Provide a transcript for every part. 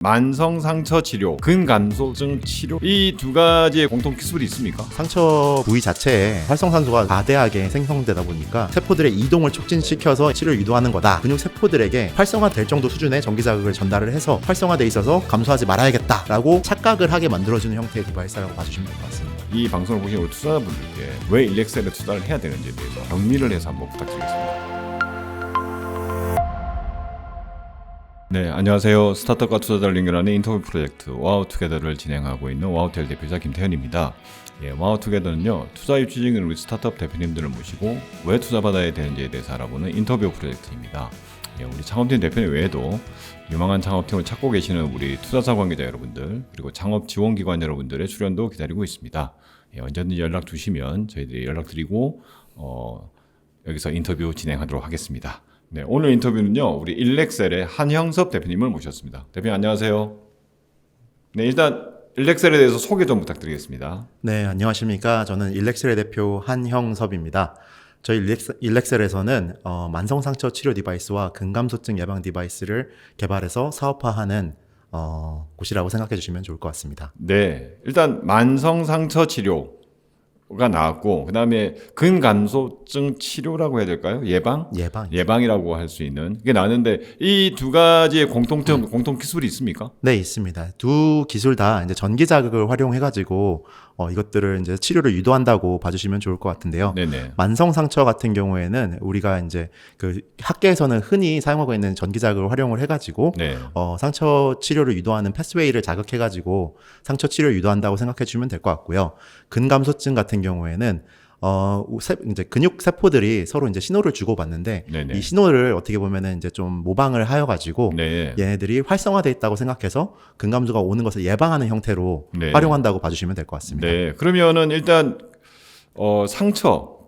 만성 상처 치료, 근감소증 치료, 이 두 가지의 공통 기술이 있습니까? 상처 부위 자체에 활성산소가 과대하게 생성되다 보니까 세포들의 이동을 촉진시켜서 치료를 유도하는 거다. 근육 세포들에게 활성화될 정도 수준의 전기 자극을 전달을 해서 활성화돼 있어서 감소하지 말아야겠다라고 착각을 하게 만들어주는 형태의 디바이스라고 봐주시면 될 것 같습니다. 이 방송을 보시는 우리 투자자분들께 왜 일렉셀에 투자를 해야 되는지에 대해서 정리를 해서 한번 부탁드리겠습니다. 네, 안녕하세요. 스타트업과 투자자를 연결하는 인터뷰 프로젝트 와우투게더를 진행하고 있는 와우텔 대표자 김태현입니다. 와우투게더는요, 투자 유치 중인 우리 스타트업 대표님들을 모시고 왜 투자받아야 되는지에 대해서 알아보는 인터뷰 프로젝트입니다. 우리 창업팀 대표님 외에도 유망한 창업팀을 찾고 계시는 우리 투자자 관계자 여러분들, 그리고 창업 지원기관 여러분들의 출연도 기다리고 있습니다. 언제든지 연락 주시면 저희들이 연락드리고 여기서 인터뷰 진행하도록 하겠습니다. 네, 오늘 인터뷰는요, 우리 일렉셀의 한형섭 대표님을 모셨습니다. 대표님 안녕하세요. 네, 일단 일렉셀에 대해서 소개 좀 부탁드리겠습니다. 네, 안녕하십니까. 저는 일렉셀의 대표 한형섭입니다. 저희 일렉셀에서는 만성상처 치료 디바이스와 근감소증 예방 디바이스를 개발해서 사업화하는 곳이라고 생각해 주시면 좋을 것 같습니다. 네, 일단 만성상처 치료가 나왔고, 그 다음에 근감소증 치료라고 해야 될까요? 예방이라고 할 수 있는 게 나왔는데, 이 두 가지의 공통 기술이 있습니까? 네, 있습니다. 두 기술 다 이제 전기 자극을 활용해가지고 이것들을 이제 치료를 유도한다고 봐주시면 좋을 것 같은데요. 네네. 만성 상처 같은 경우에는 우리가 이제 그 학계에서는 흔히 사용하고 있는 전기 자극을 활용을 해가지고 네. 상처 치료를 유도하는 패스웨이를 자극해가지고 상처 치료를 유도한다고 생각해 주시면 될 것 같고요. 근감소증 같은 경우에는 이제 근육 세포들이 서로 이제 신호를 주고받는데 네네. 이 신호를 어떻게 보면은 이제 좀 모방을 하여가지고 네. 얘네들이 활성화돼 있다고 생각해서 근감소가 오는 것을 예방하는 형태로 네. 활용한다고 봐주시면 될 것 같습니다. 네, 그러면은 일단 상처,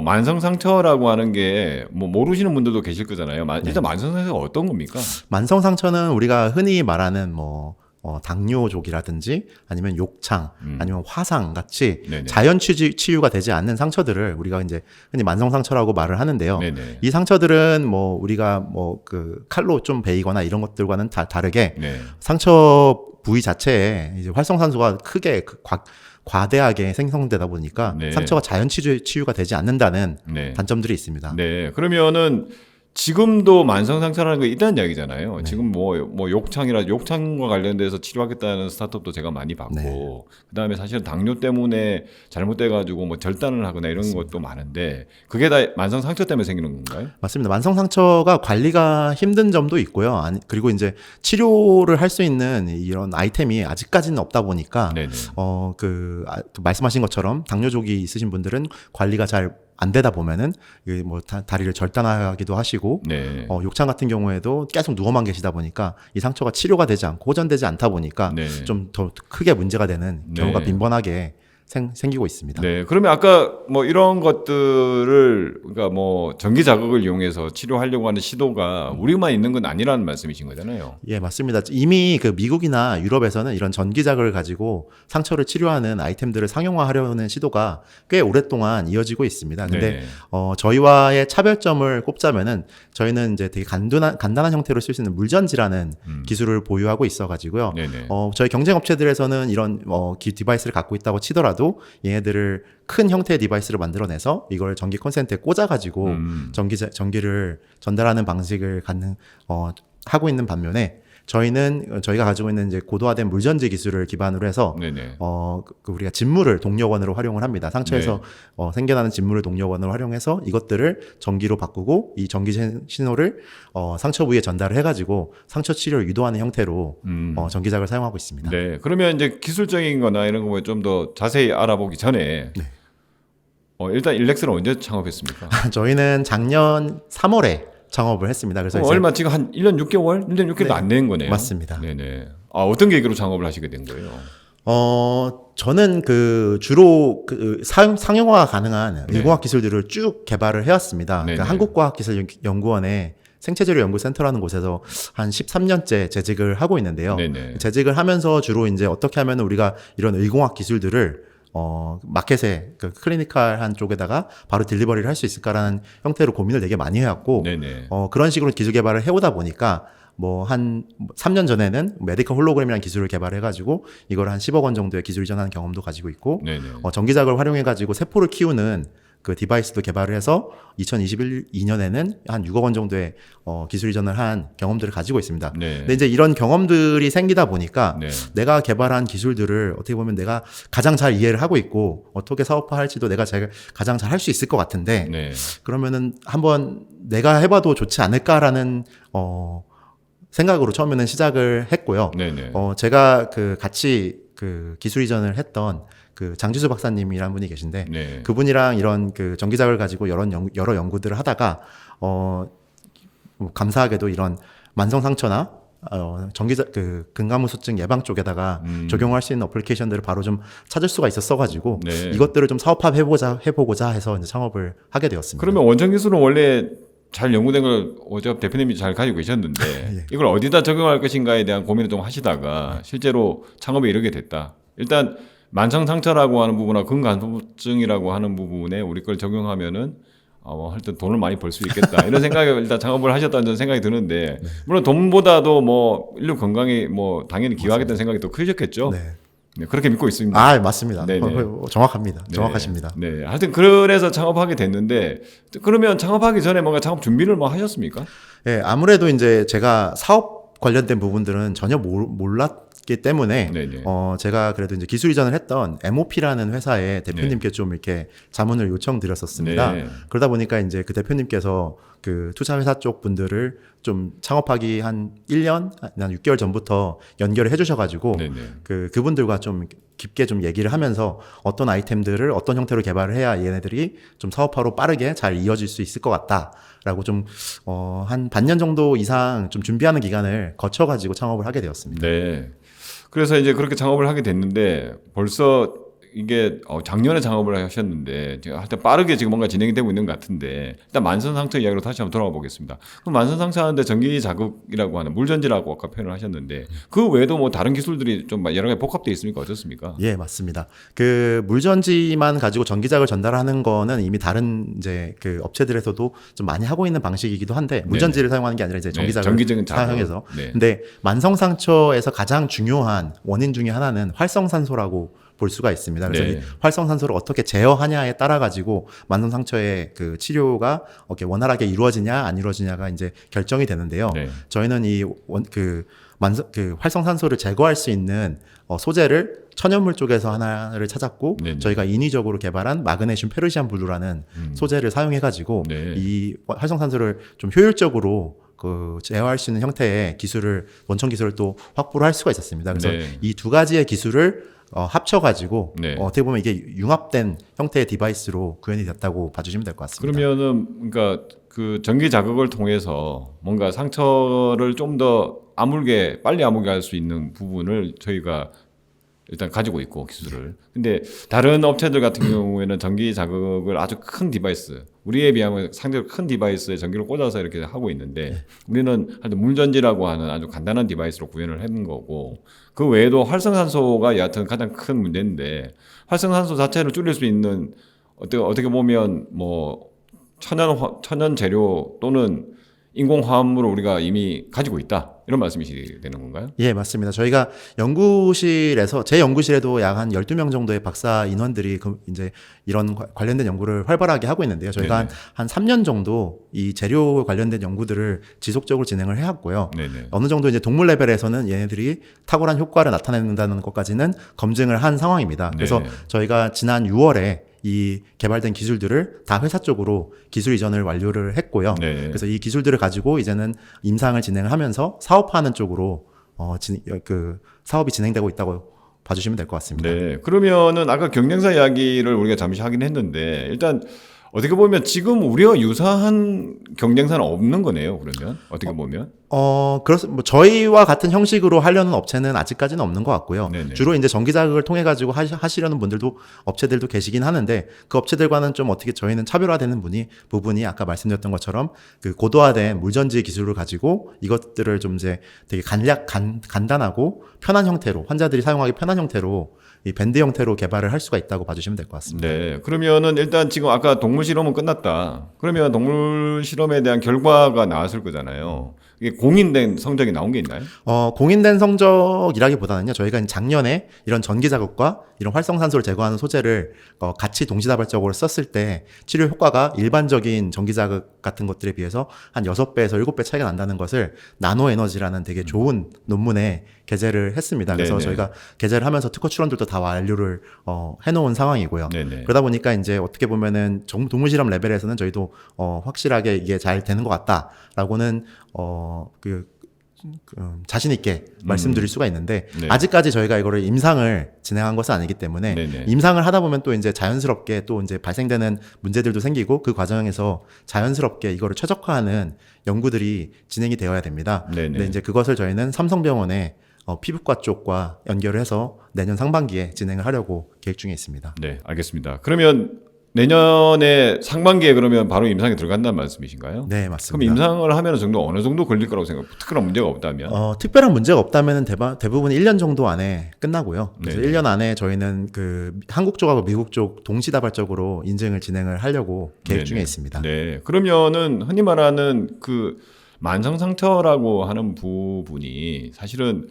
만성 상처라고 하는 게 모르시는 분들도 계실 거잖아요. 일단 만성 상처가 어떤 겁니까? 만성 상처는 우리가 흔히 말하는 당뇨족이라든지 아니면 욕창 아니면 화상 같이 네네. 자연 치유가 되지 않는 상처들을 우리가 이제 흔히 만성 상처라고 말을 하는데요. 네네. 이 상처들은 우리가 그 칼로 좀 베이거나 이런 것들과는 다르게 네. 상처 부위 자체에 이제 활성산소가 크게 과대하게 생성되다 보니까 네. 상처가 자연 치유가 되지 않는다는 네. 단점들이 있습니다. 네, 그러면은 지금도 만성 상처라는 게 있다는 이야기잖아요. 네. 지금 욕창과 관련돼서 치료하겠다는 스타트업도 제가 많이 봤고, 네. 그다음에 사실은 당뇨 때문에 잘못돼가지고 절단을 하거나 이런 맞습니다. 것도 많은데 그게 다 만성 상처 때문에 생기는 건가요? 맞습니다. 만성 상처가 관리가 힘든 점도 있고요. 그리고 이제 치료를 할 수 있는 이런 아이템이 아직까지는 없다 보니까 네네. 그 말씀하신 것처럼 당뇨족이 있으신 분들은 관리가 잘 안 되다 보면은 다리를 절단하기도 하시고 네. 욕창 같은 경우에도 계속 누워만 계시다 보니까 이 상처가 치료가 되지 않고 호전되지 않다 보니까 네. 좀 더 크게 문제가 되는 경우가 네. 빈번하게 생기고 있습니다. 네, 그러면 아까 이런 것들을 그러니까 전기 자극을 이용해서 치료하려고 하는 시도가 우리만 있는 건 아니라는 말씀이신 거잖아요. 예, 맞습니다. 이미 그 미국이나 유럽에서는 이런 전기 자극을 가지고 상처를 치료하는 아이템들을 상용화하려는 시도가 꽤 오랫동안 이어지고 있습니다. 근데 네. 저희와의 차별점을 꼽자면은 저희는 이제 되게 간단한 형태로 쓸 수 있는 물전지라는 기술을 보유하고 있어가지고요. 네네. 저희 경쟁 업체들에서는 이런 디바이스를 갖고 있다고 치더라도 얘네들을 큰 형태의 디바이스를 만들어내서 이걸 전기 콘센트에 꽂아가지고 전기를 전달하는 방식을 하고 있는 반면에 저희가 가지고 있는 이제 고도화된 물전지 기술을 기반으로 해서 네네. 우리가 진물을 동력원으로 활용을 합니다. 상처에서 생겨나는 진물을 동력원으로 활용해서 이것들을 전기로 바꾸고 이 전기 신호를 상처 부위에 전달을 해가지고 상처 치료를 유도하는 형태로 전기자극을 사용하고 있습니다. 네, 그러면 이제 기술적인 거나 이런 거 좀 더 자세히 알아보기 전에 일단 일렉스는 언제 창업했습니까? 저희는 작년 3월에 창업을 했습니다. 그래서 얼마 지금 한 1년 6개월? 1년 6개월도 안 된 거네요. 맞습니다. 네네. 어떤 계기로 창업을 하시게 된 거예요? 저는 주로 상용화 가능한 의공학 기술들을 쭉 개발을 해왔습니다. 그러니까 한국과학기술연구원의 생체재료 연구센터라는 곳에서 한 13년째 재직을 하고 있는데요. 네네. 재직을 하면서 주로 이제 어떻게 하면 우리가 이런 의공학 기술들을 마켓에 클리니컬한 쪽에다가 바로 딜리버리를 할 수 있을까라는 형태로 고민을 되게 많이 해왔고, 네네. 그런 식으로 기술 개발을 해오다 보니까 뭐 한 3년 전에는 메디컬 홀로그램이라는 기술을 개발해가지고 이걸 한 10억 원 정도의 기술 이전하는 경험도 가지고 있고 네네. 전기자극을 활용해가지고 세포를 키우는 그 디바이스도 개발을 해서 2022년에는 한 6억 원 정도의 기술 이전을 한 경험들을 가지고 있습니다. 네. 근데 이제 이런 경험들이 생기다 보니까 네. 내가 개발한 기술들을 어떻게 보면 내가 가장 잘 이해를 하고 있고 어떻게 사업화할지도 내가 가장 잘 할 수 있을 것 같은데 네. 그러면은 한번 내가 해봐도 좋지 않을까라는 생각으로 처음에는 시작을 했고요. 네네. 제가 그 같이 그 기술 이전을 했던 그 장지수 박사님이라는 분이 계신데 네. 그분이랑 이런 그 전기자극을 가지고 여러 연구들을 하다가 뭐 감사하게도 이런 만성 상처나 그 근감우소증 예방 쪽에다가 적용할 수 있는 어플리케이션들을 바로 좀 찾을 수가 있었어가지고 네. 이것들을 좀 해보고자 해서 이제 창업을 하게 되었습니다. 그러면 원천 기술은 원래 잘 연구된 걸 오접 대표님이 잘 가지고 계셨는데 예. 이걸 어디다 적용할 것인가에 대한 고민을 좀 하시다가 실제로 창업에 이르게 됐다. 일단 만성 상처라고 하는 부분과 근간소증이라고 하는 부분에 우리 걸 적용하면은 하여튼 돈을 많이 벌 수 있겠다 이런 생각에 일단 창업을 하셨다는 생각이 드는데 물론 돈보다도 뭐 인류 건강이 뭐 당연히 기여하겠다는 생각이 더 크셨겠죠. 네. 네, 그렇게 믿고 있습니다. 아, 맞습니다. 네네. 정확합니다. 네. 정확하십니다. 네, 하여튼 그래서 창업하게 됐는데 그러면 창업하기 전에 뭔가 창업 준비를 뭐 하셨습니까? 예, 아무래도 이제 제가 사업 관련된 부분들은 전혀 몰랐기 때문에 네네. 제가 그래도 이제 기술 이전을 했던 MOP라는 회사의 대표님께 좀 이렇게 자문을 요청드렸었습니다. 네. 그러다 보니까 이제 그 대표님께서 그 투자 회사 쪽 분들을 좀 창업하기 한 1년, 한 6개월 전부터 연결을 해주셔가지고 네네. 그분들과 좀 깊게 좀 얘기를 하면서 어떤 아이템들을 어떤 형태로 개발을 해야 얘네들이 좀 사업화로 빠르게 잘 이어질 수 있을 것 같다라고 좀 한 반년 정도 이상 좀 준비하는 기간을 거쳐가지고 창업을 하게 되었습니다. 네. 그래서 이제 그렇게 창업을 하게 됐는데 벌써 이게 작년에 창업을 하셨는데 하여튼 빠르게 지금 뭔가 진행이 되고 있는 것 같은데 일단 만성 상처 이야기로 다시 한번 돌아가 보겠습니다. 그럼 만성 상처 하는데 전기 자극이라고 하는 물전지라고 아까 표현을 하셨는데 그 외에도 뭐 다른 기술들이 좀 여러 가지 복합되어 있습니까? 어떻습니까? 예, 맞습니다. 그 물전지만 가지고 전기자극을 전달하는 거는 이미 다른 이제 그 업체들에서도 좀 많이 하고 있는 방식이기도 한데 물전지를 사용하는 게 아니라 이제 전기자극을 사용해서. 네. 근데 만성 상처에서 가장 중요한 원인 중에 하나는 활성산소라고 볼 수가 있습니다. 그래서 네. 이 활성산소를 어떻게 제어하냐에 따라 가지고 만성 상처의 그 치료가 이렇게 원활하게 이루어지냐 안 이루어지냐가 이제 결정이 되는데요. 네. 저희는 그 활성산소를 제거할 수 있는 소재를 천연물 쪽에서 하나를 찾았고 네네. 저희가 인위적으로 개발한 마그네슘 페르시안 블루라는 소재를 사용해 가지고 네. 이 활성산소를 좀 효율적으로 그 제어할 수 있는 형태의 기술을 원천 기술을 또 확보를 할 수가 있었습니다. 그래서 네. 이 두 가지의 기술을 합쳐가지고 네. 어떻게 보면 이게 융합된 형태의 디바이스로 구현이 됐다고 봐주시면 될 것 같습니다. 그러면은 그러니까 그 전기 자극을 통해서 뭔가 상처를 좀 더 아물게 빨리 아물게 할 수 있는 부분을 저희가 일단 가지고 있고 기술을. 근데 다른 업체들 같은 경우에는 전기 자극을 아주 큰 디바이스, 우리에 비하면 상대적으로 큰 디바이스에 전기를 꽂아서 이렇게 하고 있는데 우리는 하여튼 물전지라고 하는 아주 간단한 디바이스로 구현을 했는 거고 그 외에도 활성산소가 여하튼 가장 큰 문제인데 활성산소 자체를 줄일 수 있는 어떻게 보면 뭐 천연 재료 또는 인공화합물을 우리가 이미 가지고 있다. 이런 말씀이시 되는 건가요? 예, 맞습니다. 저희가 연구실에서, 제 연구실에도 약 한 12명 정도의 박사 인원들이 이제 이런 관련된 연구를 활발하게 하고 있는데요. 저희가 한 3년 정도 이 재료 관련된 연구들을 지속적으로 진행을 해왔고요. 네네. 어느 정도 이제 동물 레벨에서는 얘네들이 탁월한 효과를 나타낸다는 것까지는 검증을 한 상황입니다. 그래서 저희가 지난 6월에 이 개발된 기술들을 다 회사 쪽으로 기술 이전을 완료를 했고요. 네. 그래서 이 기술들을 가지고 이제는 임상을 진행을 하면서 사업화하는 쪽으로 그 사업이 진행되고 있다고 봐주시면 될 것 같습니다. 네. 그러면은 아까 경쟁사 이야기를 우리가 잠시 하긴 했는데 일단 어떻게 보면 지금 우리와 유사한 경쟁사는 없는 거네요. 그러면 어떻게 보면 그렇습니다. 뭐 저희와 같은 형식으로 하려는 업체는 아직까지는 없는 것 같고요. 네네. 주로 이제 전기 자극을 통해 가지고 하시려는 분들도 업체들도 계시긴 하는데 그 업체들과는 좀 어떻게 저희는 차별화되는 부분이 아까 말씀드렸던 것처럼 그 고도화된 물전지 기술을 가지고 이것들을 좀 이제 되게 간단하고 편한 형태로 환자들이 사용하기 편한 형태로 이 밴드 형태로 개발을 할 수가 있다고 봐주시면 될 것 같습니다. 네. 그러면은 일단 지금 아까 동물 실험은 끝났다. 그러면 동물 실험에 대한 결과가 나왔을 거잖아요. 이게 공인된 성적이 나온 게 있나요? 공인된 성적이라기보다는요, 저희가 작년에 이런 전기 자극과 이런 활성산소를 제거하는 소재를 같이 동시다발적으로 썼을 때 치료 효과가 일반적인 전기 자극 같은 것들에 비해서 한 6배에서 7배 차이가 난다는 것을 나노 에너지라는 되게 좋은 논문에 게재를 했습니다. 그래서 네네. 저희가 게재를 하면서 특허 출원들도 다 완료를 해놓은 상황이고요. 네네. 그러다 보니까 이제 어떻게 보면은 동물실험 레벨에서는 저희도 확실하게 이게 잘 되는 것 같다라고는 자신 있게 말씀드릴 수가 있는데 네. 아직까지 저희가 이거를 임상을 진행한 것은 아니기 때문에 네네. 임상을 하다 보면 또 이제 자연스럽게 또 이제 발생되는 문제들도 생기고 그 과정에서 자연스럽게 이거를 최적화하는 연구들이 진행이 되어야 됩니다. 네네. 근데 이제 그것을 저희는 삼성병원에 피부과 쪽과 연결을 해서 내년 상반기에 진행을 하려고 계획 중에 있습니다. 네, 알겠습니다. 그러면 내년에 상반기에 그러면 바로 임상에 들어간다는 말씀이신가요? 네, 그럼 맞습니다. 임상을 하면 정도 어느 정도 걸릴 거라고 생각해요? 특별한 문제가 없다면? 특별한 문제가 없다면 대부분 1년 정도 안에 끝나고요. 그래서 네네. 1년 안에 저희는 그 한국 쪽하고 미국 쪽 동시다발적으로 인증을 진행을 하려고 계획 중에 네네. 있습니다. 네, 그러면은 흔히 말하는 그 만성 상처라고 하는 부분이 사실은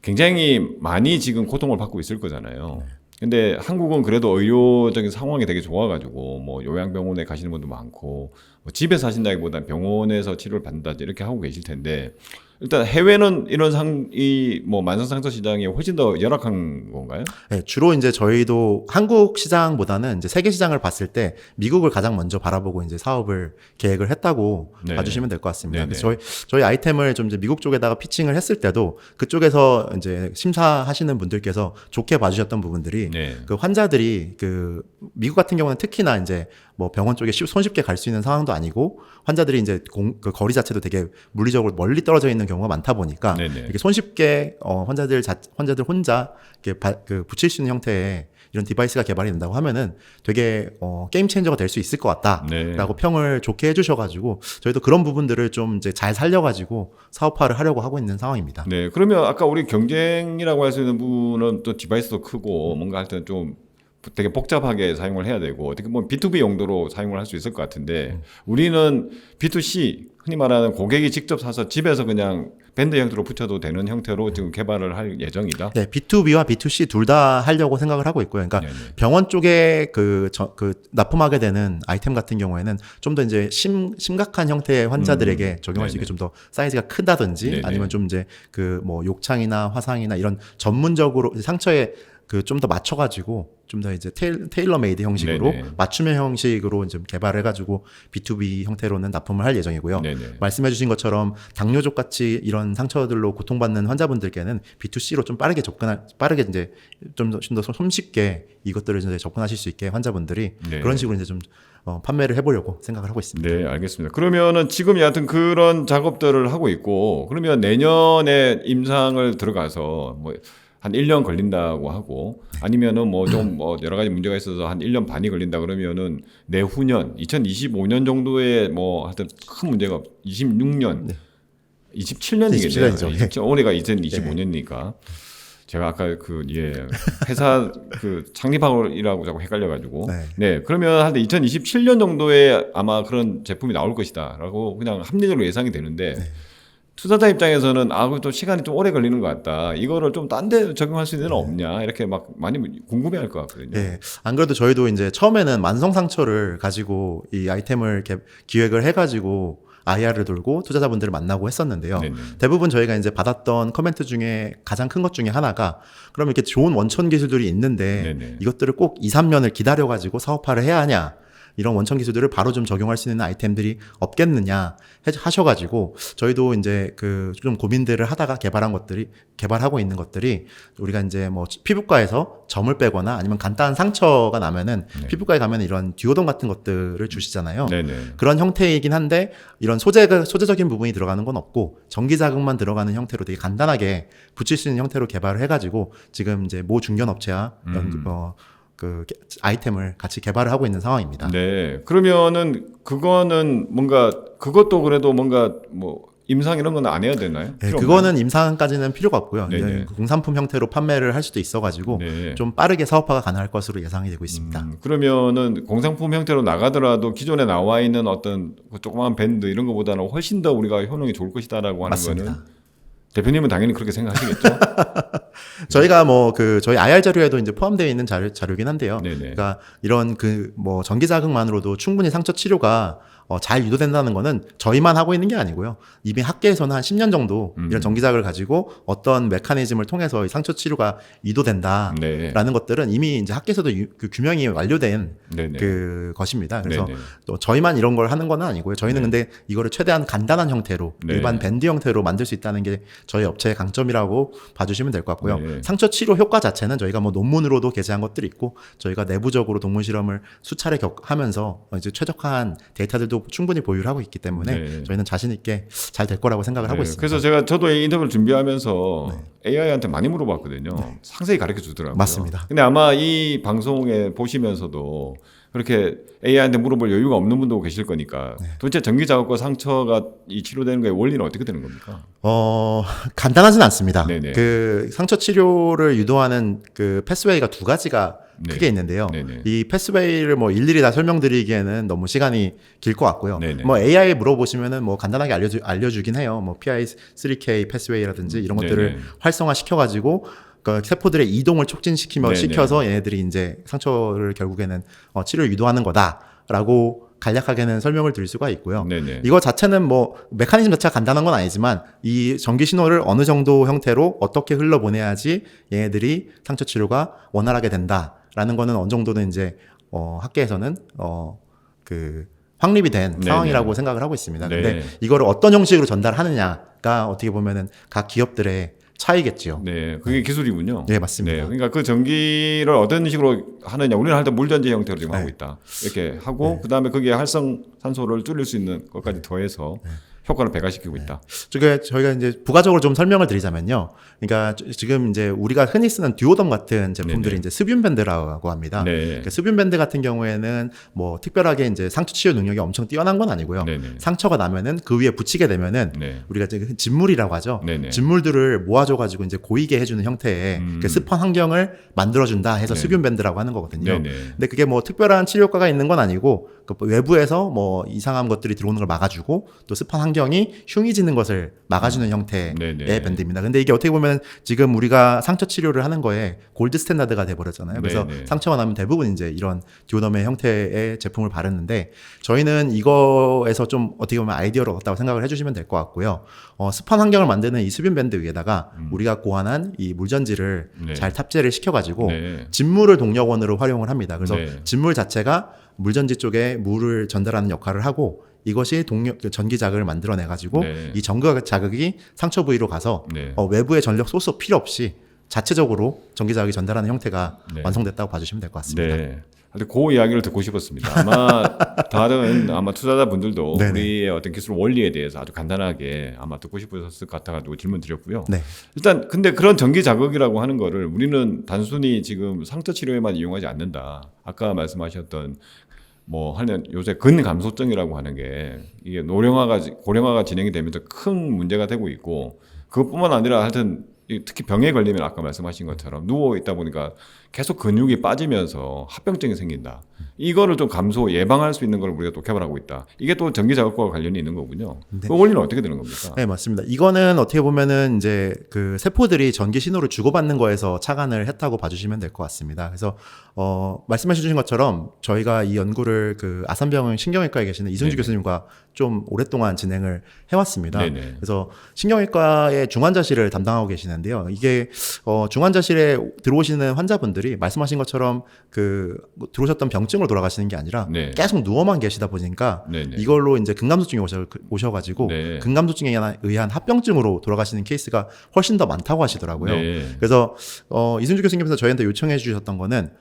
굉장히 많이 지금 고통을 받고 있을 거잖아요. 근데 한국은 그래도 의료적인 상황이 되게 좋아가지고 뭐 요양병원에 가시는 분도 많고 뭐 집에서 하신다기보다는 병원에서 치료를 받는다든지 이렇게 하고 계실 텐데 일단 해외는 이런 이 뭐 만성 상처 시장이 훨씬 더 열악한 건가요? 네, 주로 이제 저희도 한국 시장보다는 이제 세계 시장을 봤을 때 미국을 가장 먼저 바라보고 이제 사업을 계획을 했다고 네. 봐주시면 될 것 같습니다. 네네. 그래서 저희 아이템을 좀 이제 미국 쪽에다가 피칭을 했을 때도 그쪽에서 이제 심사하시는 분들께서 좋게 봐주셨던 부분들이 네. 그 환자들이 그 미국 같은 경우는 특히나 이제 뭐 병원 쪽에 손쉽게 갈 수 있는 상황도 아니고 환자들이 이제 그 거리 자체도 되게 물리적으로 멀리 떨어져 있는 경우가 많다 보니까 네네. 이렇게 손쉽게 환자들 혼자 이렇게 붙일 수 있는 형태의 이런 디바이스가 개발이 된다고 하면은 되게 게임 체인저가 될 수 있을 것 같다라고 네. 평을 좋게 해주셔가지고 저희도 그런 부분들을 좀 이제 잘 살려가지고 사업화를 하려고 하고 있는 상황입니다. 네, 그러면 아까 우리 경쟁이라고 할 수 있는 부분은 또 디바이스도 크고 뭔가 할 때는 좀 되게 복잡하게 사용을 해야 되고 어떻게 보면 B2B 용도로 사용을 할 수 있을 것 같은데 우리는 B2C 흔히 말하는 고객이 직접 사서 집에서 그냥 밴드 형태로 붙여도 되는 형태로 지금 개발을 할 예정이다. 네, B2B와 B2C 둘 다 하려고 생각을 하고 있고요. 그러니까 네네. 병원 쪽에 그 납품하게 되는 아이템 같은 경우에는 좀 더 이제 심각한 형태의 환자들에게 적용할 수 있게 좀 더 사이즈가 크다든지 네네. 아니면 좀 이제 그 뭐 욕창이나 화상이나 이런 전문적으로 상처에 그 좀 더 맞춰가지고 좀 더 이제 테일러 메이드 형식으로 네네. 맞춤형 형식으로 이제 개발해가지고 B2B 형태로는 납품을 할 예정이고요. 네네. 말씀해주신 것처럼 당뇨족 같이 이런 상처들로 고통받는 환자분들께는 B2C로 좀 빠르게 이제 좀 더 손쉽게 이것들을 이제 접근하실 수 있게 환자분들이 네. 그런 식으로 이제 좀 판매를 해보려고 생각을 하고 있습니다. 네, 알겠습니다. 그러면은 지금 여하튼 그런 작업들을 하고 있고 그러면 내년에 임상을 들어가서 뭐 한 1년 걸린다고 하고 아니면은 뭐 좀 뭐 여러 가지 문제가 있어서 한 1년 반이 걸린다 그러면은 내후년 2025년 정도에 뭐 하여튼 큰 문제가 26년 네. 27년이겠네요. 27년이죠. 올해가 2025년이니까 제가 아까 회사 창립하고이라고 자꾸 헷갈려가지고 네 그러면 한 2027년 정도에 아마 그런 제품이 나올 것이다라고 그냥 합리적으로 예상이 되는데 투자자 입장에서는 또 시간이 좀 오래 걸리는 것 같다. 이거를 좀 딴 데 적용할 수 있는 데는 없냐 이렇게 막 많이 궁금해할 것 같거든요. 네, 안 그래도 저희도 이제 처음에는 만성 상처를 가지고 이 아이템을 이렇게 기획을 해가지고 IR을 돌고 투자자분들을 만나고 했었는데요. 네네. 대부분 저희가 이제 받았던 커멘트 중에 가장 큰 것 중에 하나가 그럼 이렇게 좋은 원천 기술들이 있는데 네네. 이것들을 꼭 2, 3년을 기다려가지고 사업화를 해야 하냐. 이런 원천 기술들을 바로 좀 적용할 수 있는 아이템들이 없겠느냐 하셔가지고 저희도 이제 그 좀 고민들을 하다가 개발하고 있는 것들이 우리가 이제 뭐 피부과에서 점을 빼거나 아니면 간단한 상처가 나면은 피부과에 가면 이런 듀오돈 같은 것들을 주시잖아요. 네네. 그런 형태이긴 한데 이런 소재적인 부분이 들어가는 건 없고 전기 자극만 들어가는 형태로 되게 간단하게 붙일 수 있는 형태로 개발을 해가지고 지금 이제 모 중견 업체와 그 아이템을 같이 개발을 하고 있는 상황입니다. 네. 그러면은 그거는 뭔가 그것도 그래도 뭔가 뭐 임상 이런 건 안 해야 되나요? 네, 필요 그거는 없나요? 임상까지는 필요가 없고요. 네네. 이제 공산품 형태로 판매를 할 수도 있어가지고 네. 좀 빠르게 사업화가 가능할 것으로 예상이 되고 있습니다. 그러면은 공산품 형태로 나가더라도 기존에 나와 있는 어떤 그 조그마한 밴드 이런 것보다는 훨씬 더 우리가 효능이 좋을 것이다라고 하는 맞습니다. 거는 대표님은 당연히 그렇게 생각하시겠죠? 저희가 뭐 저희 IR 자료에도 이제 포함되어 있는 자료긴 한데요. 네네. 그러니까 이런 뭐 전기 자극만으로도 충분히 상처 치료가 잘 유도된다는 거는 저희만 하고 있는 게 아니고요. 이미 학계에서는 한 10년 정도 이런 전기 자극을 가지고 어떤 메커니즘을 통해서 이 상처 치료가 유도된다라는 네. 것들은 이미 이제 학계에서도 그 규명이 완료된 네네. 그 것입니다. 그래서 네네. 또 저희만 이런 걸 하는 건 아니고요. 저희는 네. 근데 이거를 최대한 간단한 형태로 네. 일반 밴드 형태로 만들 수 있다는 게 저희 업체의 강점이라고 봐주시면 될 것 같고요. 네. 상처 치료 효과 자체는 저희가 뭐 논문으로도 게재한 것들이 있고 저희가 내부적으로 동물 실험을 수차례 하면서 이제 최적화한 데이터들도 충분히 보유를 하고 있기 때문에 네. 저희는 자신 있게 잘 될 거라고 생각을 하고 있습니다. 그래서 저도 이 인터뷰를 준비하면서 AI한테 많이 물어봤거든요. 상세히 가르쳐 주더라고요. 맞습니다. 근데 아마 이 방송에 보시면서도 그렇게 AI한테 물어볼 여유가 없는 분도 계실 거니까 도대체 전기 자극과 상처가 이 치료되는 거의 원리는 어떻게 되는 겁니까? 간단하진 않습니다. 네네. 그 상처 치료를 유도하는 그 패스웨이가 두 가지가 크게 있는데요. 네네. 이 패스웨이를 뭐 일일이 다 설명드리기에는 너무 시간이 길 것 같고요. 네네. 뭐 AI 물어보시면은 뭐 간단하게 알려주긴 해요. 뭐 PI3K 패스웨이라든지 이런 것들을 네네. 활성화시켜가지고 그 세포들의 이동을 네네. 시켜서 얘네들이 이제 상처를 결국에는 치료를 유도하는 거다라고 간략하게는 설명을 드릴 수가 있고요. 네네. 이거 자체는 뭐 메커니즘 자체가 간단한 건 아니지만 이 전기 신호를 어느 정도 형태로 어떻게 흘러보내야지 얘네들이 상처 치료가 원활하게 된다라는 거는 어느 정도는 이제 학계에서는 그 확립이 된 네네. 상황이라고 생각을 하고 있습니다. 근데 네. 이거를 어떤 형식으로 전달하느냐가 어떻게 보면은 각 기업들의 차이겠죠. 네, 그게 기술이군요. 네, 맞습니다. 네, 그러니까 그 전기를 어떤 식으로 하느냐, 우리는 할 때 물전지 형태로 지금 하고 있다. 이렇게 하고 그 다음에 거기에 활성산소를 줄일 수 있는 것까지 더해서 효과를 배가시키고 있다. 저희가 이제 부가적으로 좀 설명을 드리자면요. 그러니까 지금 이제 우리가 흔히 쓰는 듀오덤 같은 제품들이 네네. 이제 스뷴 밴드라고 합니다. 네. 그러니까 스뷴 밴드 같은 경우에는 뭐 특별하게 이제 상처 치료 능력이 엄청 뛰어난 건 아니고요. 네네. 상처가 나면은 그 위에 붙이게 되면은 네. 우리가 이제 진물이라고 하죠. 네네. 진물들을 모아줘가지고 이제 고이게 해주는 형태의 그 습한 환경을 만들어준다 해서 네. 스뷴 밴드라고 하는 거거든요. 네네. 근데 그게 뭐 특별한 치료 효과가 있는 건 아니고 그 외부에서 뭐 이상한 것들이 들어오는 걸 막아주고 또 습한 환경이 흉해지는 것을 막아주는 형태의 네네. 밴드입니다. 근데 이게 어떻게 보면 지금 우리가 상처 치료를 하는 거에 골드 스탠다드가 돼버렸잖아요. 그래서 네네. 상처가 나면 대부분 이제 이런 듀오덤의 형태의 제품을 바르는데 저희는 이거에서 좀 어떻게 보면 아이디어를 얻었다고 생각을 해주시면 될 것 같고요. 습한 환경을 만드는 이 수분 밴드 위에다가 우리가 고안한 이 물전지를 네. 잘 탑재를 시켜가지고 네. 진물을 동력원으로 활용을 합니다. 그래서 네. 진물 자체가 물전지 쪽에 물을 전달하는 역할을 하고 이것이 전기 자극을 만들어내 가지고 네. 이 전기 자극이 상처 부위로 가서 네. 외부의 전력 소스 필요 없이 자체적으로 전기 자극이 전달하는 형태가 네. 완성됐다고 봐주시면 될 것 같습니다. 네. 근데 그 이야기를 듣고 싶었습니다. 아마 다른 투자자분들도 네네. 우리의 어떤 기술 원리에 대해서 아주 간단하게 아마 듣고 싶으셨을 것 같아가지고 질문 드렸고요. 네. 일단 근데 그런 전기 자극이라고 하는 거를 우리는 단순히 지금 상처 치료에만 이용하지 않는다. 아까 말씀하셨던 뭐 하는 요새 근감소증이라고 하는 게 이게 고령화가 진행이 되면서 큰 문제가 되고 있고 그것뿐만 아니라 하여튼 특히 병에 걸리면 아까 말씀하신 것처럼 누워 있다 보니까 계속 근육이 빠지면서 합병증이 생긴다. 이거를 좀 예방할 수 있는 걸 우리가 또 개발하고 있다. 이게 또 전기 자극과 관련이 있는 거군요. 네. 그 원리는 어떻게 되는 겁니까? 네, 맞습니다. 이거는 어떻게 보면은 이제 그 세포들이 전기 신호를 주고받는 거에서 착안을 했다고 봐주시면 될 것 같습니다. 그래서 말씀해 주신 것처럼 저희가 이 연구를 그 아산병원 신경외과에 계시는 이승주 네네. 교수님과 좀 오랫동안 진행을 해왔습니다. 네네. 그래서 신경외과의 중환자실을 담당하고 계시는데요. 이게 중환자실에 들어오시는 환자분들이 말씀하신 것처럼 들어오셨던 병증으로 돌아가시는 게 아니라 네. 계속 누워만 계시다 보니까 네네. 이걸로 이제 근감소증이 오셔가지고 네. 근감소증에 의한 합병증으로 돌아가시는 케이스가 훨씬 더 많다고 하시더라고요. 네. 그래서 이승주 교수님께서 저희한테 요청해 주셨던 거는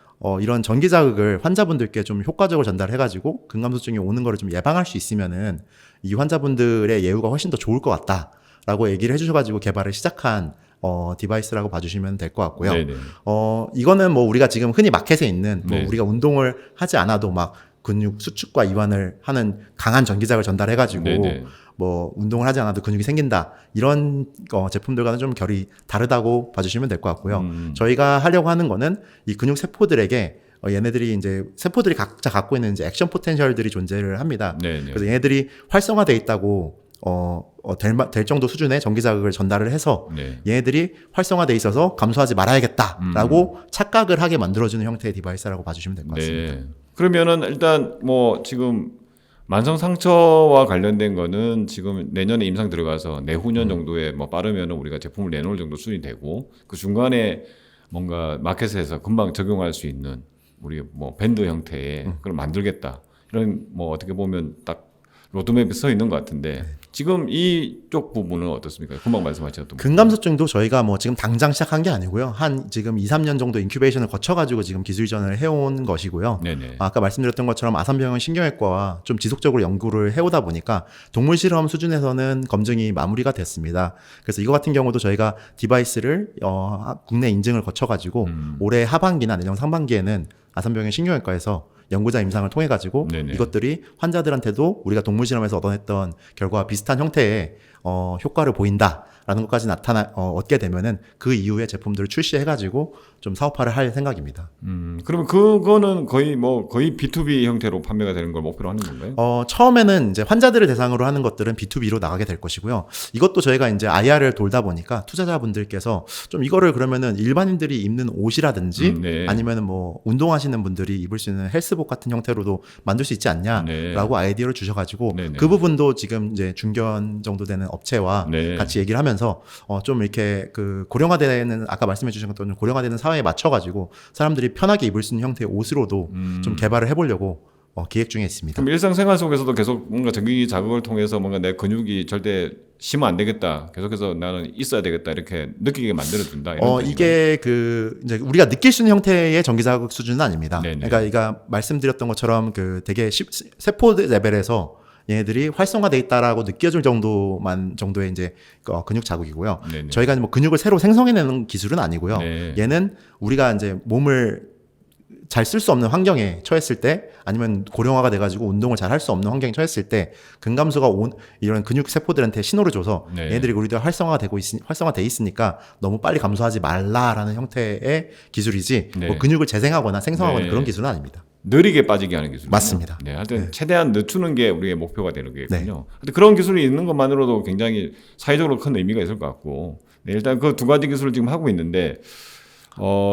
이런 전기 자극을 환자분들께 좀 효과적으로 전달해가지고 근감소증이 오는 거를 좀 예방할 수 있으면은 이 환자분들의 예후가 훨씬 더 좋을 것 같다라고 얘기를 해주셔가지고 개발을 시작한 디바이스라고 봐주시면 될 것 같고요. 네네. 이거는 뭐 우리가 지금 흔히 마켓에 있는 뭐 네. 우리가 운동을 하지 않아도 막 근육 수축과 이완을 하는 강한 전기자극을 전달해가지고 네네. 뭐 운동을 하지 않아도 근육이 생긴다 이런 제품들과는 좀 결이 다르다고 봐주시면 될 것 같고요. 저희가 하려고 하는 거는 이 근육 세포들에게 얘네들이 이제 세포들이 각자 갖고 있는 이제 액션 포텐셜들이 존재를 합니다. 네네. 그래서 얘네들이 활성화돼 있다고 될 정도 수준의 전기 자극을 전달을 해서 네. 얘네들이 활성화돼 있어서 감소하지 말아야겠다라고 착각을 하게 만들어주는 형태의 디바이스라고 봐주시면 될 것 같습니다. 네. 그러면은 일단 뭐 지금 만성 상처와 관련된 거는 지금 내년에 임상 들어가서 내후년 정도에 뭐 빠르면은 우리가 제품을 내놓을 정도 수준이 되고 그 중간에 뭔가 마켓에서 금방 적용할 수 있는 우리 뭐 밴드 형태의 그걸 만들겠다 이런 뭐 어떻게 보면 딱 로드맵에 서 있는 것 같은데 지금 이쪽 부분은 어떻습니까? 금방 말씀하셨던 근감소증도 저희가 뭐 지금 당장 시작한 게 아니고요. 한 지금 2, 3년 정도 인큐베이션을 거쳐가지고 지금 기술 이전을 해온 것이고요. 네네. 아까 말씀드렸던 것처럼 아산병원 신경외과와 좀 지속적으로 연구를 해오다 보니까 동물 실험 수준에서는 검증이 마무리가 됐습니다. 그래서 이거 같은 경우도 저희가 디바이스를 국내 인증을 거쳐가지고 올해 하반기나 내년 상반기에는 아산병원 신경외과에서 연구자 임상을 통해 가지고 이것들이 환자들한테도 우리가 동물 실험에서 얻어냈던 결과와 비슷한 형태의 효과를 보인다라는 것까지 얻게 되면은 그 이후에 제품들을 출시해 가지고 좀 사업화를 할 생각입니다. 그러면 그거는 거의 B2B 형태로 판매가 되는 걸 목표로 하는 건가요? 처음에는 이제 환자들을 대상으로 하는 것들은 B2B로 나가게 될 것이고요. 이것도 저희가 이제 IR을 돌다 보니까 투자자분들께서 좀 이거를 그러면은 일반인들이 입는 옷이라든지 네. 아니면은 뭐 운동하시는 분들이 입을 수 있는 헬스복 같은 형태로도 만들 수 있지 않냐라고 아이디어를 주셔가지고 그 부분도 지금 이제 중견 정도 되는 업체와 같이 얘기를 하면서 좀 이렇게 그 고령화되는 아까 말씀해 주신 것처럼 고령화되는 사회에 맞춰가지고 사람들이 편하게 입을 수 있는 형태의 옷으로도 좀 개발을 해보려고 기획 중에 있습니다. 그럼 일상생활 속에서도 계속 뭔가 전기 자극을 통해서 뭔가 내 근육이 절대 쉬면 안 되겠다. 계속해서 나는 있어야 되겠다. 이렇게 느끼게 만들어준다. 이게 그 이제 우리가 느낄 수 있는 형태의 전기 자극 수준은 아닙니다. 네네. 그러니까 이가 말씀드렸던 것처럼 그 되게 세포 레벨에서 얘네들이 활성화돼 있다라고 느껴질 정도의 이제 근육 자극이고요. 네네. 저희가 뭐 근육을 새로 생성해내는 기술은 아니고요. 네. 얘는 우리가 이제 몸을 잘 쓸 수 없는 환경에 처했을 때 아니면 고령화가 돼가지고 운동을 잘 할 수 없는 환경에 처했을 때 근감소가 이런 근육 세포들한테 신호를 줘서 얘네들이 우리가 활성화돼 있으니까 너무 빨리 감소하지 말라라는 형태의 기술이지 뭐 근육을 재생하거나 생성하거나 그런 기술은 아닙니다. 느리게 빠지게 하는 기술. 맞습니다. 네, 하여튼 최대한 늦추는 게 우리의 목표가 되는 거겠군요. 근데 그런 기술이 있는 것만으로도 굉장히 사회적으로 큰 의미가 있을 것 같고, 일단 그 두 가지 기술을 지금 하고 있는데,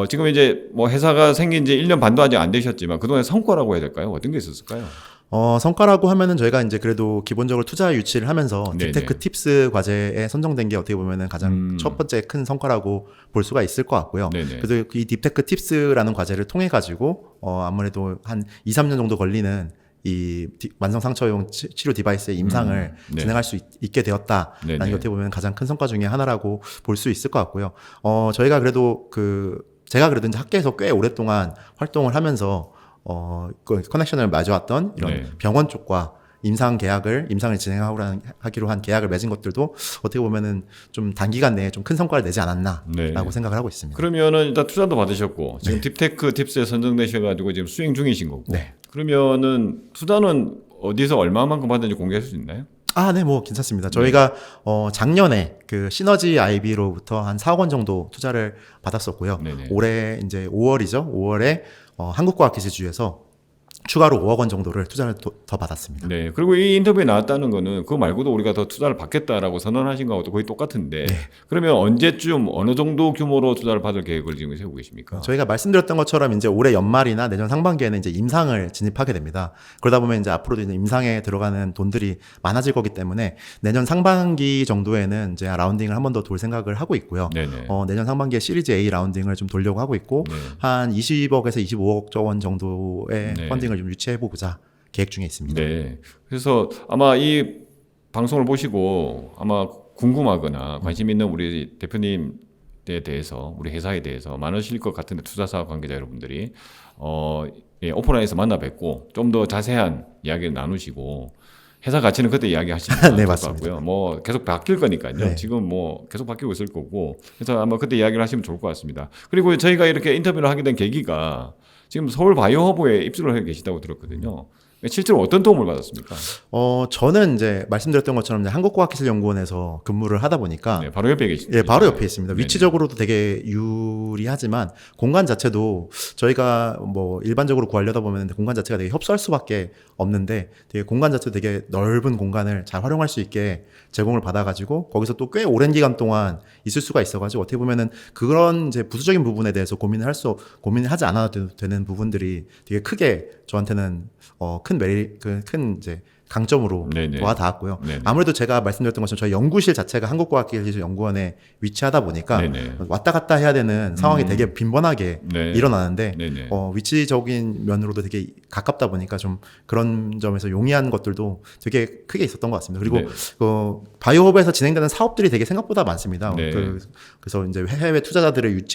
지금 이제 뭐 회사가 생긴 지 1년 반도 아직 안 되셨지만 그동안 성과라고 해야 될까요? 어떤 게 있었을까요? 성과라고 하면은 저희가 이제 그래도 기본적으로 투자 유치를 하면서 네네. 딥테크 팁스 과제에 선정된 게 어떻게 보면은 가장 첫 번째 큰 성과라고 볼 수가 있을 것 같고요. 네네. 그래서 이 딥테크 팁스라는 과제를 통해 가지고 아무래도 한 2, 3년 정도 걸리는 이 만성 상처용 치료 디바이스의 임상을 진행할 수 있게 되었다라는 게 어떻게 보면 가장 큰 성과 중에 하나라고 볼 수 있을 것 같고요. 저희가 그래도 제가 그래도 이제 학계에서 꽤 오랫동안 활동을 하면서 그 커넥션을 맺어왔던 이런 병원 쪽과 임상을 진행하기로 한 계약을 맺은 것들도 어떻게 보면은 좀 단기간 내에 좀 큰 성과를 내지 않았나라고 생각을 하고 있습니다. 그러면은 일단 투자도 받으셨고 지금 딥테크 팁스에 선정되셔가지고 지금 수행 중이신 거고. 그러면은 투자는 어디서 얼마만큼 받는지 공개할 수 있나요? 네, 뭐 괜찮습니다. 저희가 작년에 그 시너지 IB로부터 한 4억 원 정도 투자를 받았었고요. 올해 이제 5월이죠. 5월에 한국과학기술주에서 추가로 5억 원 정도를 투자를 더 받았습니다. 네. 그리고 이 인터뷰에 나왔다는 거는 그거 말고도 우리가 더 투자를 받겠다라고 선언하신 거하고도 거의 똑같은데 그러면 언제쯤 어느 정도 규모로 투자를 받을 계획을 지금 세우고 계십니까? 저희가 말씀드렸던 것처럼 이제 올해 연말이나 내년 상반기에는 이제 임상을 진입하게 됩니다. 그러다 보면 이제 앞으로도 이제 임상에 들어가는 돈들이 많아질 거기 때문에 내년 상반기 정도에는 이제 라운딩을 한 번 더 돌 생각을 하고 있고요. 내년 상반기에 시리즈 A 라운딩을 좀 돌려고 하고 있고 한 20억에서 25억 원 정도의 펀딩을 좀 유치해보고자 계획 중에 있습니다. 네. 그래서 아마 이 방송을 보시고 아마 궁금하거나 관심 있는 우리 대표님에 대해서 우리 회사에 대해서 많으실 것 같은데 투자사 관계자 여러분들이 오프라인에서 만나 뵙고 좀 더 자세한 이야기를 나누시고 회사 가치는 그때 이야기하시면 네, 좋을 것 같고요. 뭐 계속 바뀔 거니까요. 지금 뭐 계속 바뀌고 있을 거고 그래서 아마 그때 이야기를 하시면 좋을 것 같습니다. 그리고 저희가 이렇게 인터뷰를 하게 된 계기가 지금 서울 바이오허브에 입주를 해 계시다고 들었거든요. 실제로 어떤 도움을 받았습니까? 저는 이제 말씀드렸던 것처럼 이제 한국과학기술연구원에서 근무를 하다 보니까 네, 바로 옆에 계십니다. 예, 바로 옆에 있습니다. 네네. 위치적으로도 되게 유리하지만 공간 자체도 저희가 뭐 일반적으로 구하려다 보면 공간 자체가 되게 협소할 수밖에 없는데 되게 공간 자체도 되게 넓은 공간을 잘 활용할 수 있게 제공을 받아가지고 거기서 또 꽤 오랜 기간 동안 있을 수가 있어가지고 어떻게 보면은 그런 이제 부수적인 부분에 대해서 고민을 하지 않아도 되는 부분들이 되게 크게 저한테는 큰 메리 큰 이제 강점으로 네네. 도와닿았고요. 네네. 아무래도 제가 말씀드렸던 것처럼 저희 연구실 자체가 한국과학기술연구원에 위치하다 보니까 네네. 왔다 갔다 해야 되는 상황이 되게 빈번하게 네. 일어나는데 네네. 위치적인 면으로도 되게 가깝다 보니까 좀 그런 점에서 용이한 것들도 되게 크게 있었던 것 같습니다. 그리고 네. 바이오허브에서 진행되는 사업들이 되게 생각보다 많습니다. 네. 그래서 이제 해외 투자자들을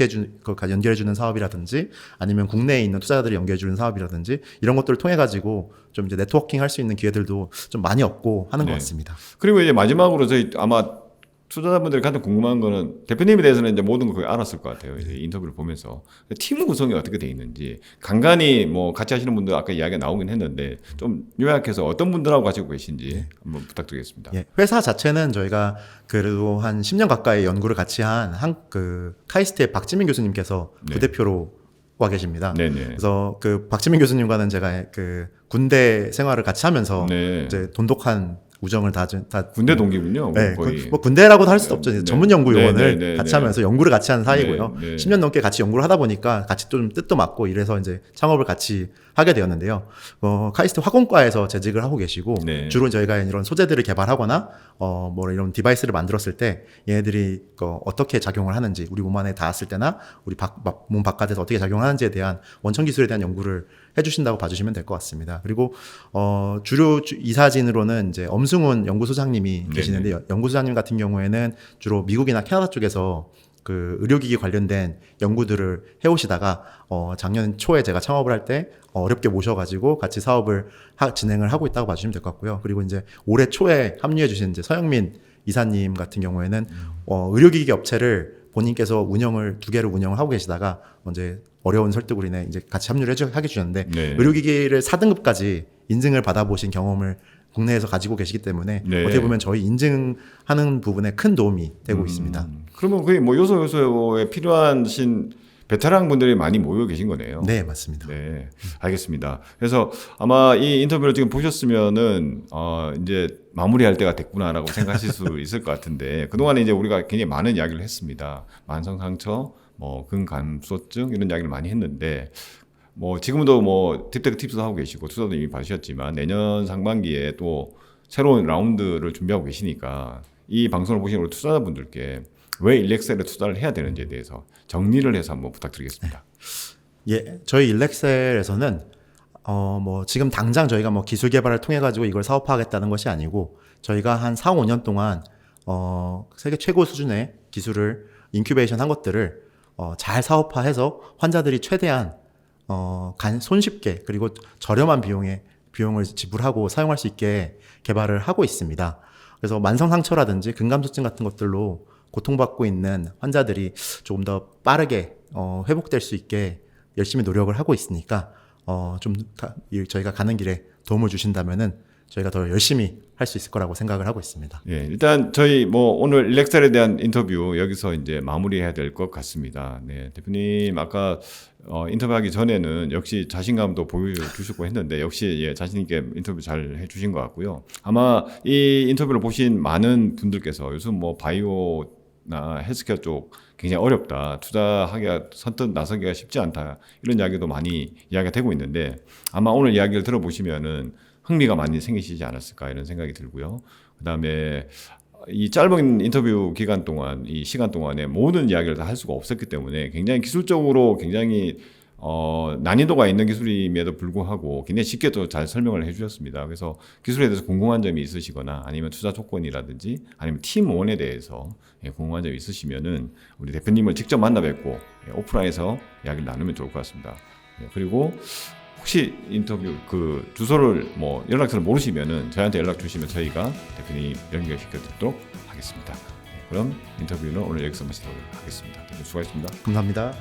연결해주는 사업이라든지 아니면 국내에 있는 투자자들을 연결해주는 사업이라든지 이런 것들을 통해 가지고 좀 이제 네트워킹 할 수 있는 기회들도 좀 많이 얻고 하는 네. 것 같습니다. 그리고 이제 마지막으로 저희 아마 투자자분들이 가장 궁금한 거는 대표님에 대해서는 이제 모든 걸 거의 알았을 것 같아요. 이제 인터뷰를 보면서 팀 구성이 어떻게 돼 있는지 간간히 뭐 같이 하시는 분들 아까 이야기가 나오긴 했는데 좀 요약해서 어떤 분들하고 같이 계신지 한번 부탁드리겠습니다. 예, 회사 자체는 저희가 그래도 한 10년 가까이 연구를 같이 한 카이스트의 박지민 교수님께서 네. 부대표로 와 계십니다. 네네. 그래서 그 박지민 교수님과는 제가 그 군대 생활을 같이 하면서 네. 이제 돈독한 우정을 다 군대 동기군요. 네, 거의. 뭐 군대라고도 할 수도 없죠. 네. 전문 연구 요원을 네. 같이 하면서 연구를 같이 하는 사이고요. 네. 10년 넘게 같이 연구를 하다 보니까 같이 좀 뜻도 맞고 이래서 이제 창업을 같이 하게 되었는데요. 카이스트 화공과에서 재직을 하고 계시고 네. 주로 저희가 이런 소재들을 개발하거나 뭐 이런 디바이스를 만들었을 때 얘네들이 어떻게 작용을 하는지 우리 몸 안에 닿았을 때나 우리 몸 바깥에서 어떻게 작용하는지에 대한 원천 기술에 대한 연구를 해주신다고 봐주시면 될 것 같습니다. 그리고 주로 이사진으로는 이제 엄승훈 연구소장님이 계시는데 연구소장님 같은 경우에는 주로 미국이나 캐나다 쪽에서 그 의료기기 관련된 연구들을 해오시다가 작년 초에 제가 창업을 할 때 어렵게 모셔가지고 같이 사업을 진행을 하고 있다고 봐주시면 될 것 같고요. 그리고 이제 올해 초에 합류해주신 이제 서영민 이사님 같은 경우에는 의료기기 업체를 본인께서 두 개를 운영을 하고 계시다가 이제 어려운 설득으로 인해 이제 같이 합류를 하게 주셨는데 네. 의료기기를 4등급까지 인증을 받아보신 경험을 국내에서 가지고 계시기 때문에 네. 어떻게 보면 저희 인증하는 부분에 큰 도움이 되고 있습니다. 그러면 거의 뭐 요소요소에 필요하신 베테랑 분들이 많이 모여 계신 거네요. 네, 맞습니다. 네, 알겠습니다. 그래서 아마 이 인터뷰를 지금 보셨으면은 이제 마무리할 때가 됐구나라고 생각하실 수 있을 것 같은데 그동안에 이제 우리가 굉장히 많은 이야기를 했습니다. 만성 상처, 뭐 근감소증 이런 이야기를 많이 했는데 뭐 지금도 뭐 딥테크 팁스도 하고 계시고 투자도 이미 받으셨지만 내년 상반기에 또 새로운 라운드를 준비하고 계시니까 이 방송을 보시는 우리 투자자분들께 왜 일렉셀에 투자를 해야 되는지에 대해서 정리를 해서 한번 부탁드리겠습니다. 예, 저희 일렉셀에서는 뭐 지금 당장 저희가 뭐 기술 개발을 통해 가지고 이걸 사업화하겠다는 것이 아니고 저희가 한 4, 5년 동안 세계 최고 수준의 기술을 인큐베이션 한 것들을 잘 사업화해서 환자들이 최대한 손쉽게 그리고 저렴한 비용을 지불하고 사용할 수 있게 개발을 하고 있습니다. 그래서 만성 상처라든지 근감소증 같은 것들로 고통받고 있는 환자들이 조금 더 빠르게 회복될 수 있게 열심히 노력을 하고 있으니까 저희가 가는 길에 도움을 주신다면은 저희가 더 열심히 할 수 있을 거라고 생각을 하고 있습니다. 예, 일단 저희 뭐 오늘 일렉셀에 대한 인터뷰 여기서 이제 마무리해야 될 것 같습니다. 네, 대표님 아까 인터뷰하기 전에는 역시 자신감도 보여주시고 했는데 역시 자신 있게 인터뷰 잘 해주신 것 같고요. 아마 이 인터뷰를 보신 많은 분들께서 요즘 뭐 바이오나 헬스케어 쪽 굉장히 어렵다, 투자하기가 선뜻 나서기가 쉽지 않다 이런 이야기도 많이 이야기가 되고 있는데 아마 오늘 이야기를 들어보시면은 흥미가 많이 생기시지 않았을까 이런 생각이 들고요. 그다음에 이 짧은 인터뷰 기간 동안 이 시간 동안에 모든 이야기를 다 할 수가 없었기 때문에 굉장히 기술적으로 굉장히 난이도가 있는 기술임에도 불구하고 굉장히 쉽게 또 잘 설명을 해주셨습니다. 그래서 기술에 대해서 궁금한 점이 있으시거나 아니면 투자 조건이라든지 아니면 팀원에 대해서 궁금한 점이 있으시면은 우리 대표님을 직접 만나 뵙고 오프라인에서 이야기를 나누면 좋을 것 같습니다. 그리고 혹시 인터뷰 그 주소를 뭐 연락처를 모르시면은 저희한테 연락 주시면 저희가 대표님 연결시켜 드리도록 하겠습니다. 그럼 인터뷰는 오늘 여기서 마치도록 하겠습니다. 수고하셨습니다. 감사합니다.